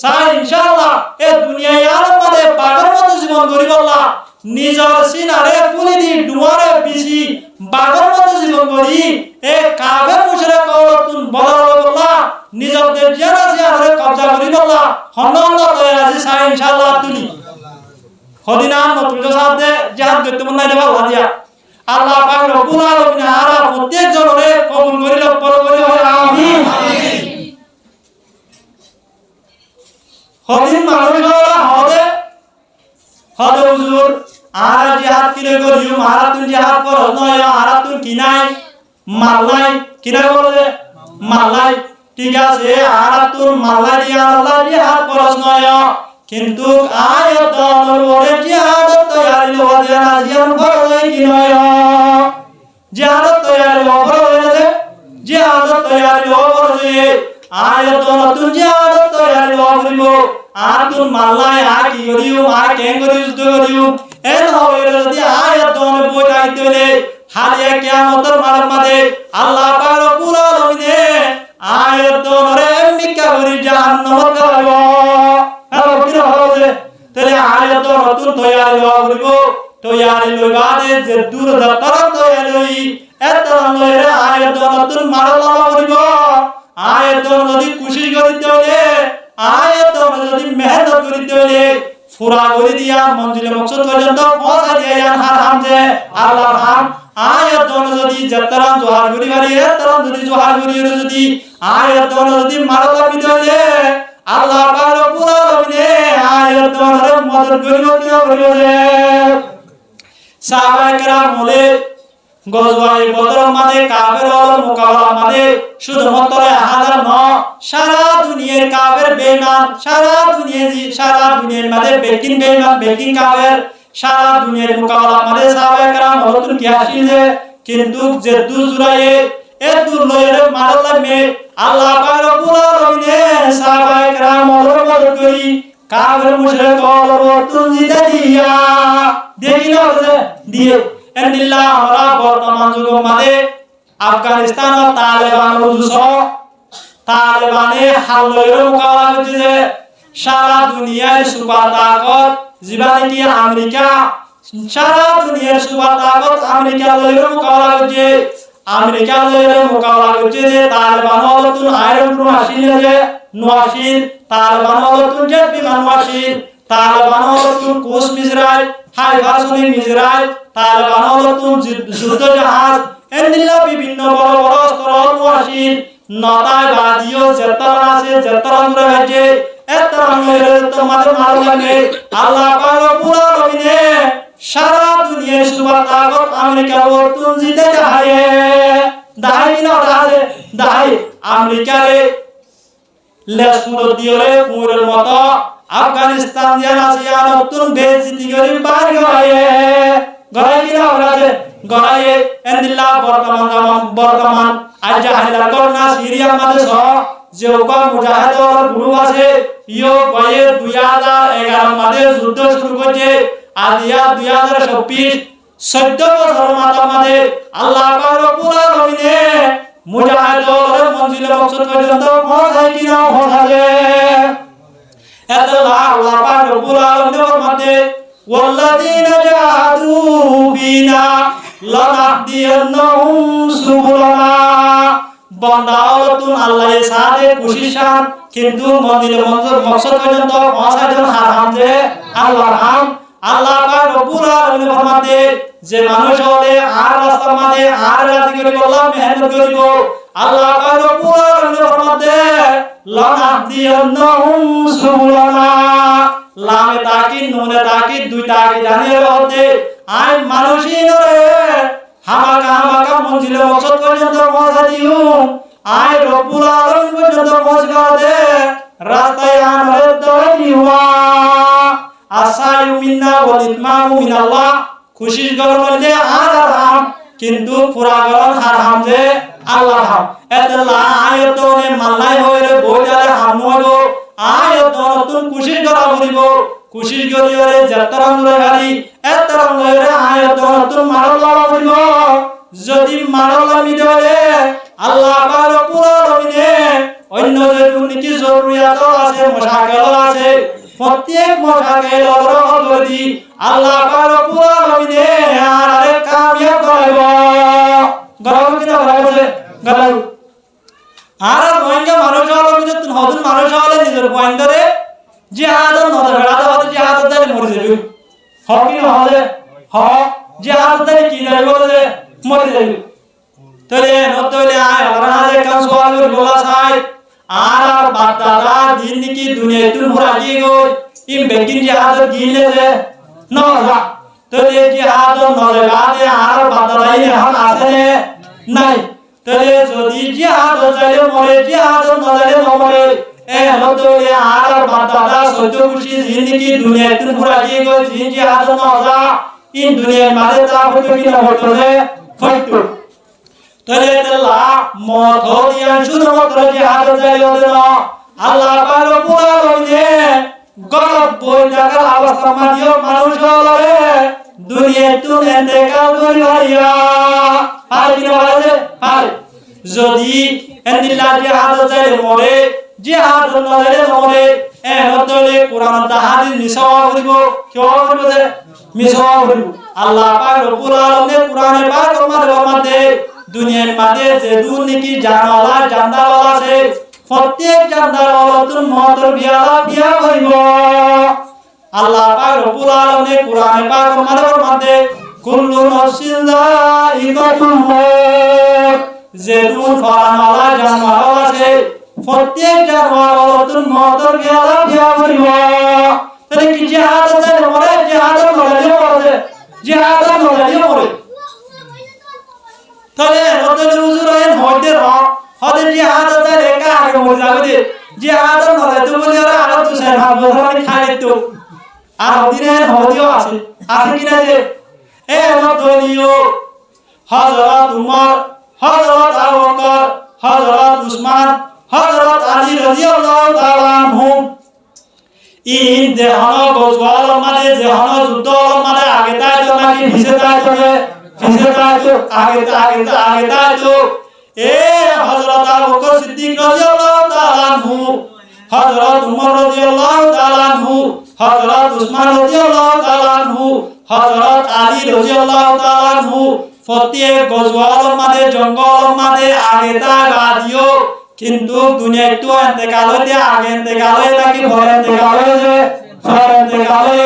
সাই ইনশাআল্লাহ এই দুনিয়ায় আরো মানে বাঘের মতো জীবন গরিব আল্লাহ নিজের সিনারে পুলি দি ডুয়ারে বিসি বাঘের মতো জীবন গরি এ কাফের মুশরিক কওতুন বলাল্লাহ নিজের দেশে জিয়ারে কবজা করি আল্লাহ হনল তৈরি আছে সাই ইনশাআল্লাহ তুলি হদিনাম নতুন সাথে জিহাদ করতে মন নাই দেবা দিয়া আল্লাহ পাক রব্বুল আলামিন আর প্রত্যেক জনরে কবুল করিল পর করি আমিন হদিন মানুষরা হদে হুজুর আর জিহাদ কিরে করিও মারা তুই জিহাদ কর নয় আর তুই কিনাই মাল্লাই কিনা বলে মাল্লাই ঠিক আছে আর তুই মাল্লাই দিয়া আল্লাহ জিহাদ করস নয় কিন্তু আয়াতর ওরে জিহাদ তৈরি লওয়া না জিহাদ করলে কি নয় জিহাদ তৈরি লওয়া যে জিহাদ তৈরি লওয়া যে আয়াতর তুই জিহাদ তৈরি লওয়া করিব আর তুই মাল্লাই আর কি করিও আর কেন করিও যুদ্ধ করিও এর হবে যদি আয়াতর বইটাই দিলে হারিয়ে কিয়ামতের মাঝে আল্লাহ পাক রব্বুল আলামিন আয়াতরে মিকা করি জাহান্নামে গালাব হ্যালো কি হবে তাহলে আয়াতর নতুন তৈরি হওয়া করিব তৈরি লইবাদে যে দূর যাত্রা তৈরি লই এত লইরে আয়াতর নতুন মারলা করিব আয়াতর যদি খুশি করিতে হলে আয়াতর যদি মেহনত করিতে হলে ফুরা করে দিয়া মঞ্জিলে মকসদ পর্যন্ত পৌঁছা দিয়া হারাম যে আল্লাহ নাম আয়াতর যদি যাত্রা জোহার করি বাড়ি এতর যদি জোহার করি যদি আয়াতর যদি মারলা দিতে হলে আল্লাহ পাক রব্বুল আলামিন আয়াতরে মদদ করিব কি করিব যে সাহাবায়ে কেরাম বলে গজওয়ায়ে বদর মানে কাফেরর মোকাবেলা মানে শুধুমাত্র 1000 নয় সারা দুনিয়ার কাফের বেঈমান সারা দুনিয়ার মানে বেকিং বেঈমান বেকিং কাফের সারা দুনিয়ার মোকাবেলা মানে সাহাবায়ে কেরাম হযরত কি আসিলে কিন্তু যে দুজরায়ে এ দুলয়ের মারলা মে আল্লাহ পাক রব্বুল আলামিন সাহাবায়ে কেরামের মদদ করি কাফের মুশরিক কলর তুজিদা দিয়া দেখিল দিয়ে এন্দিল্লাহ আমরা বর্তমান যুগ মানে আফগানিস্তান ও তালেবানে হামলার মোকাবেলা করছে সারা দুনিয়ার সুপার তাকত জীবানে কি আমেরিকা সারা দুনিয়ার সুপার তাকত আমেরিকা লয়ের মোকাবেলা করছে আমেরিকা লয়ের মোকাবেলা করছে যে তালেবান হলতুন আয়রন প্রুফ আসিল যে নোয়াসিল তালেবান হলতুন যে বিমান ওয়াসিল তালেবান হলতুন কোস মিজরাইল হাইপারসোনিক মিজরাইল তালেবান হলতুন যুদ্ধ জাহাজ এন্দিল্লাহ বিভিন্ন বড় বড় অস্ত্র ওয়াসিল নতায় বাদিও যেতরা আছে যেতরা রয়েছে এতরঙ্গের তোমাদের মারো লাগে আল্লাহ পাক রব্বুল আলামিন সারা দুনিয়ার সুপার তাকত আমেরিকা ও তুনজিতে চাহে দাই না রাজে দাই আমেরিকারে লেসমুদ দিওরে পুরের মতো আফগানিস্তান জানা সিয়া নতুন বেজিতি করি বাড়ি গড়াই কি না রাজে গড়াই এন্দিল্লাহ বর্তমান আজ জাহিলা করনা সিরিয়া মাঝে যেওকা মুজাহিদর গ্রুপ আছে ইয়ো গয়ে 2011 মাঝে যুদ্ধ শুরু করেছে আদিয়া 2026 14 বছর মাঝে আল্লাহ পাক রব্বুল আলামিন মুজাহিদর মঞ্জিলে মকসদ পর্যন্ত পৌঁছায় কি না পৌঁছাবে এত আল্লাহ পাক রব্বুল আলামিনের মধ্যে ওয়াল্লাযীনা জাহাদু ফিনা লানাহদিয়ান্নাহুম সুবুলানা বন্দাওতুন আল্লাহ সাথে খুশি শান কিন্তু মদিনা মকসদ পর্যন্ত পৌঁছায় হারাম যে আল্লাহর নাম আল্লাহ পাক রব্বুল আলামিন ফরমাতে যে মানুষ হলে আর রাস্তার মাঝে আর রাজি করে আল্লাহ মেহনত করিব আল্লাহ পাক রব্বুল আলামিন ফরমাতে লানাহদিয়ান্নাহুম সুবুলানা লামে তাকিদ নুনে তাকিদ দুইটা আগে জানিয়ে হতে আই মানুষই নরে হামাকা মঞ্জিলে মকসদ পর্যন্ত পৌঁছা দিও আই রব্বুল আলামিন পর্যন্ত পৌঁছা দে রাস্তায় আনরে দই হুয়া আসায়ু মিন্না ওয়াল ইতমামু মিনাল্লাহ খুশি গরম হইলে আর হারাম কিন্তু পুরা গরম হারাম যে আল্লাহর হাম এতলা আয়াতনে মাল্লাই হইরে বইদারে হাম হইবো আয়াত নতুন খুশি করা বলিব খুশি করিরে যাত্রাঙ্গরে গাড়ি এতরঙ্গরে আয়াত নতুন মারলা বলিব যদি মারলা মিদরে আল্লাহ পাক রব্বুল আলামিন অন্য যে কি জরুরিয়াত আছে মশাকেল আছে প্রত্যেক মশাকেল যদি আল্লাহ পাক রব্বুল আলামিনে আরে কামিয়াব করাইব গরাব কিনা গরাইবছে গরাব আর রোহিঙ্গা মানুষ হলো কিন্তু হদুন মানুষ হলে নিজের পয়েন্টরে জিহাদর নজর রাদা হতে জিহাদর দাই মরে যাবে হক কি না হলে হ জিহাদর দাই কি যাইব বলে মরে যাবে তলে নতলে আয় আল্লাহ কাম সোয়ালের গোলা সাই আর বাতারা দিন কি দুনিয়া তুল মুরাজি গো ইম বেকিন জিহাদর গিলে যে নজা তলে জিহাদর নজর রাদে আর বাতারাই হক আছে নাই তলে যদি জিহাদ যাইলে মরে জিহাদ নজালে মরে এ নতলে আর বাতারা সহ্য খুশি জিন্দেগি দুনিয়া তুল মুরাজি গো জিহাদ নজা ইন দুনিয়ার মাঝে তা হতো কি না হতো রে হতো তলে তেলা মত দিয়া শুধুমাত্র জিহাদ যাইলে না আল্লাহ পাক রব্বুল আলামিনে গলব বই জায়গার অবস্থা মানিও মানুষ হলে দুনিয়া তুল ইন্তেকাল করিয়া আর কি বলে আর যদি এন্দিল্লা জিহাদ যাইলে মরে জিহাদ নজালে মরে এ নতলে কোরআন দা হাদিস মিসাওয়া করিব কিও করিব যে মিসাওয়া করিব আল্লাহ পাক রব্বুল আলামিন কোরআনে পাক মধ্যে দুনিয়ার মাঝে যে দুনিকি জানালা জানদালা আছে প্রত্যেক জানদালা তুন মতর বিয়া করিব আল্লাহ পাক রব্বুল আলামিন কোরআনে পাক মধ্যে কুল্লু নাফসিন যায়িকাতুল মউত যে দুন ফানালা জানদালা আছে প্রত্যেক জানওয়ার তুন মতর বিয়া করিব তাহলে কি জিহাদ যায় মরে জিহাদ নজালে মরে জিহাদ নজালে মরে তাহলে নতুন হুজুর আইন হইতে হতে জিহাদ যায় একা আগে মরে যাবে জিহাদ নজালে তো বলি আর আরো তো সে ভাব ধরে খাই তো আর দিনের হদিও আছে কিনা যে এ নতুনিও হযরত উমর হযরত আবু বকর হযরত উসমান হযরত আলী রাদিয়াল্লাহু তাআলা আনহু ইন দেহন গজওয়াল মানে দেহন যুদ্ধ মানে আগে তাই তো নাকি পিছে তাই তো আগে তাই তো এ হযরত আবু বকর সিদ্দিক রাদিয়াল্লাহু তাআলা আনহু হযরত উমর রাদিয়াল্লাহু তাআলা আনহু হযরত উসমান রাদিয়াল্লাহু তাআলা আনহু হযরত আলী রাদিয়াল্লাহু তাআলা আনহু প্রত্যেক গজওয়াল মানে জঙ্গল মানে আগে তা গাদিও কিন্তু দুনিয়া তো ইন্তেকাল হইতে আগে ইন্তেকাল হয় নাকি পরে ইন্তেকাল হয়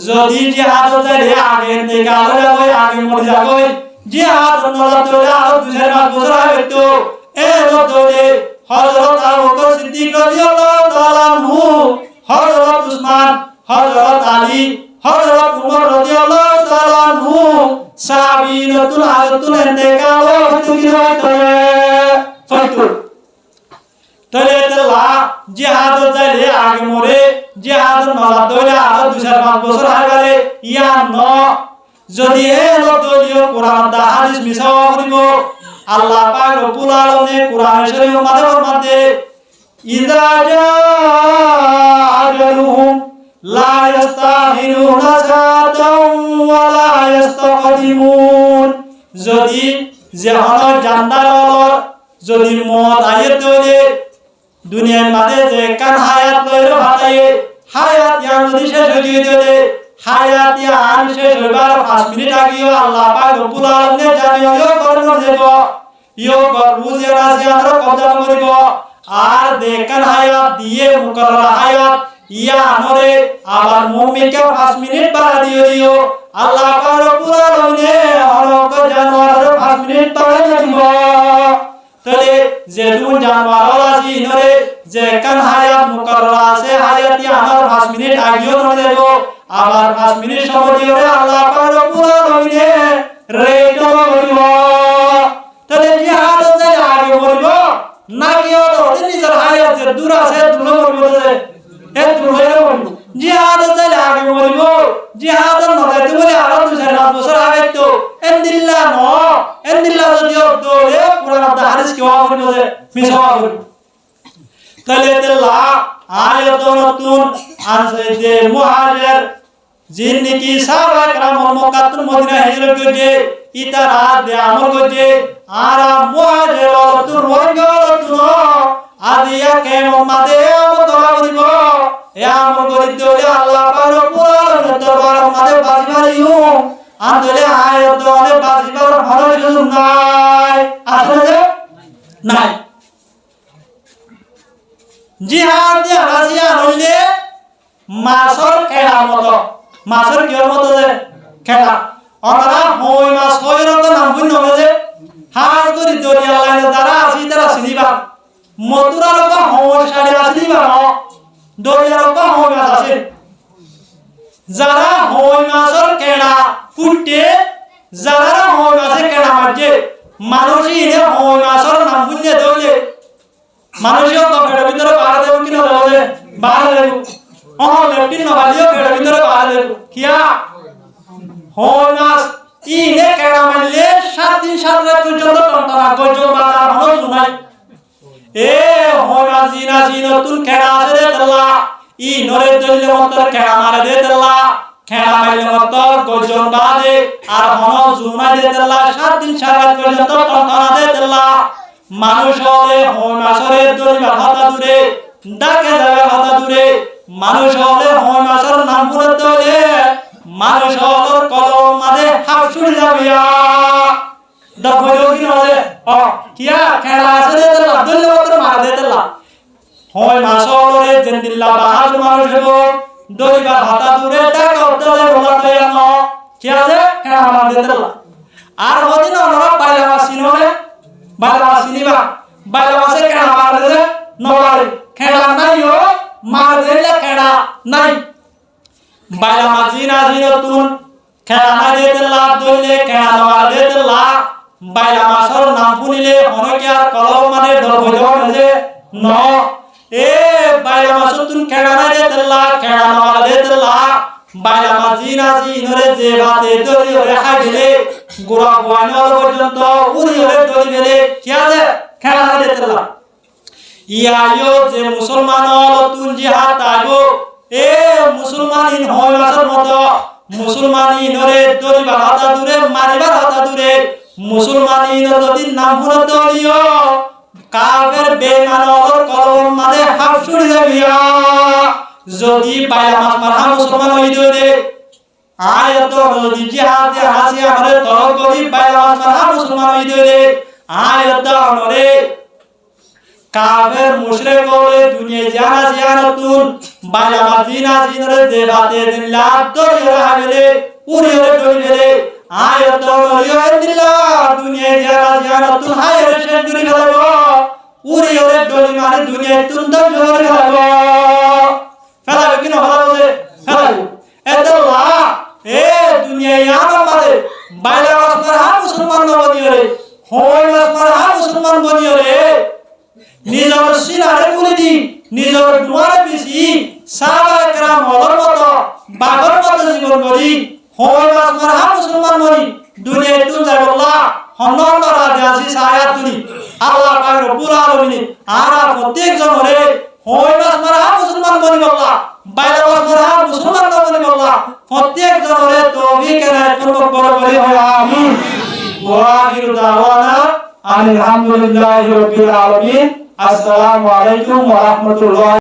যদি জিহাদ যায় আগে ইন্তেকাল হয় আগে মরে যাবে জিহাদ নজাত হলে আরো 2 বছর হবে তো এ নতলে হযরত আবু বকর সিদ্দিক রাদিয়াল্লাহু তাআলা আনহু হযরত উসমান হযরত আলী হযরত উমর রাদিয়াল্লাহু তাআলা আনহু সাহাবীরাতুল আয়াতুল ইন্তেকাল হইতো কি হইতো তলে তেলা জিহাদ যাইলে আগে মরে জিহাদ নজাত হইলে আরো 2-5 বছর হবে ইয়া ন যদি এ নতলিও কোরআন দা হাদিস মিসাওয়া করিব আল্লাহ পাক রব্বুল আলামিন কোরআন শরীফের মধ্যে ইযা জা আজালুহুম লা ইস্তাখিরুনা সাআতাও ওয়া লা ইস্তাকদিমুন যদি যেহন জান্দারর যদি মত আয়াত হইলে দুনিয়ার মাঝে যে কান হায়াত লইর ভাতায়ে হায়াত ইয়ান যদি শেষ হয়ে গেলে হায়াত ইয়ান শেষ হইবার 5 মিনিট আগেও আল্লাহ পাক রব্বুল আলামিন জানিও করন দেব ইয়ো গরুজে রাজি আমরা কবজা করিব আর দেখান হায়াত দিয়ে মুকররা হায়াত ইয়া আমরে আবার মুমিনকে 5 মিনিট বাড়া দিও আল্লাহ পাক রব্বুল আলামিন হরক জানোয়ার 5 মিনিট বাড়া দিব তাহলে যে দুন জানোয়ার আছে ইনরে যে কান হায়াত মুকররা আছে হায়াত ইয়া আমার 5 মিনিট আগেও ন দেব আবার 5 মিনিট সময় দিও আল্লাহ পাক রব্বুল আলামিন রেটো করিব তাহলে জিহাদ যায় আগে বলব না কিও তো নিজের হায়াত যে দূর আছে দূর বলব যে এ দূর হয়ে বলব জিহাদ যায় আগে বলব জিহাদ নজাতে বলে আরো 2-5 বছর আগে তো এন্দিল্লা যদি দৌড়ে কোরআন দা হাদিস কি হওয়া বলব যে মিসাওয়া বলব তাহলে তেলা আয়াত নতুন আছে যে মুহাজির জিন্দেগি সাহাবা کرام মক্কাতুল মদিনা হিজরত করে ইতারা দে আমল করে আর মুহাজির তুর রোহিঙ্গা আদিয়া কেমন মাদে আমল ধরা করিব এ আমল করি দিলে আল্লাহ পাক পুরো দরবার মাদে বাজি মারিও আন্দলে আয়াত দলে বাজি মার হলো সুযোগ নাই আসলে নাই জিহাদ দিয়া রাজিয়া হইলে মাছর খেলা মতো মাছের কিয়র মতো যে খেলা ওরা হই মাছ হই রকম নাম বুঝ নবে যে হাত করি দরিয়া লাইনে যারা আসি তারা চিনিবা মতুরা রকম হই সাড়ে আসিবা ন দরিয়া রকম হই মাছ আছে যারা হই মাছের কেড়া কুটে যারা হই মাছের কেড়া মারছে মানুষই এনে হই মাছের নাম বুঝলে দৌলে মানুষও তো পেটের ভিতরে পাড়া দেব কিনা দেবে বাড়া দেব লেফটিন নবালিও পেটের ভিতরে পাড়া দেব কিয়া হই মাছ ইনে কেড়া মারলে 7 দিন 7 রাত পর্যন্ত টনটনা গজল বাজা হলো শুনাই এ হই মাছ জিনা নতুন কেড়া আছে রে আল্লাহ ই নরে দইলে মতর কেড়া মারে দে আল্লাহ কেড়া মারলে মতর গজল বাজে আর হনো শুনাই দে আল্লাহ 7 দিন 7 রাত পর্যন্ত টনটনা দে আল্লাহ মানুষ হলে হই মাছের দরিবা হাতা দূরে ডাকে যাবে হাতা দূরে মানুষ হলে হই মাছের নাম করে দলে মানুষ হল কলম মাঝে হাফ ছুড়ে যাবিয়া দেখো কি নলে ও কিয়া খেলা আছে দে দলা দলে মত মার দে দলা হই মাছ হলে জিন্দিল্লাহ বাহাজ মানুষ হবো দরিবা হাতা দূরে ডাকে দলে বলা দেয় না কিয়া যে খেলা মার দে দলা আর হদিন ওরা পাইলা মাসিনলে বাইলা সিনিবা বাইলা মাসে কেডা মার দে নবারে কেডা নাই ও মার দেলে কেডা নাই বাইলা মাজিনা জিনতুন কেডা না দে দেলা দইলে কেডা মার দে দেলা বাইলা মাসর নাম শুনিলে হনকে আর কলম মানে ডর বইল যে ন এ বাইলা মাসতুন কেডা না দে দেলা কেডা মার দে দেলা বাইলা মাজিনা জিনরে যে বাতে দরি ওরে খাইলে গোরা গোয়ানোর পর্যন্ত উড়ি ওরে দরি গেলে কিয়া যে খেলা না দে দেলা ইয়ায়ো যে মুসলমান তুন জিহাদ আইবো এ মুসলমান ইন হই মাসর মতো মুসলমান ইনরে দরিবার হাতা দূরে মারিবার হাতা দূরে মুসলমান ইন যদি নাম শুনে দলিও কাফের বেঈমানর কলম মানে হাফ ছুড়ে যাবিয়া যদি বাইলা মাস মারা মুসলমান হই দে আয়াত যদি জিহাদ এ হাসি আমরে তরক করি বাইলা মাস মারা মুসলমান হই দে আয়াত আমরে কাফের মুশরিক হলে দুনিয়া জানা জিয়ানতুন বাইলা মাদিনা জিনরে দেবাতে দিল্লাহ দরিয়া হাবেলে উড়িয়ে দরিয়ে আয়াত দরিয়া দিল্লাহ দুনিয়া জানা জিয়ানতুন হায়রে শেষ করে গেল উড়িয়ে দরি মানে দুনিয়া তুন দর করে গেল ফেলা কি না ভালো যে ফেলা এতলা এ দুনিয়া ইয়ানা মারে বাইলা মাস মারা মুসলমান বনিয়ে রে হই মাস মারা মুসলমান বনিয়ে রে নিজর সিনারে কুলিদি নিজর দুয়ারে বিসি সাহাবা کرام হলর মতো বাগর মতো জীবন করি হই মাস মারা মুসলমান মরি দুনিয়া তুন যাবল্লাহ হনন রাজে আসি সায়াত তুলি আল্লাহ পাক রব্বুল আলামিন আরা প্রত্যেক জনরে হই মাস মারা মুসলমান বনি বল্লাহ বাইলা মাস মারা মুসলমান বনি বল্লাহ প্রত্যেক জনরে তৌফিক এনায়েত করব বলি হয় আমিন ওয়া আখিরু দাওয়ানা আলহামদুলিল্লাহি রাব্বিল আলামিন আসসালামু আলাইকুম ওয়া রাহমাতুল্লাহ।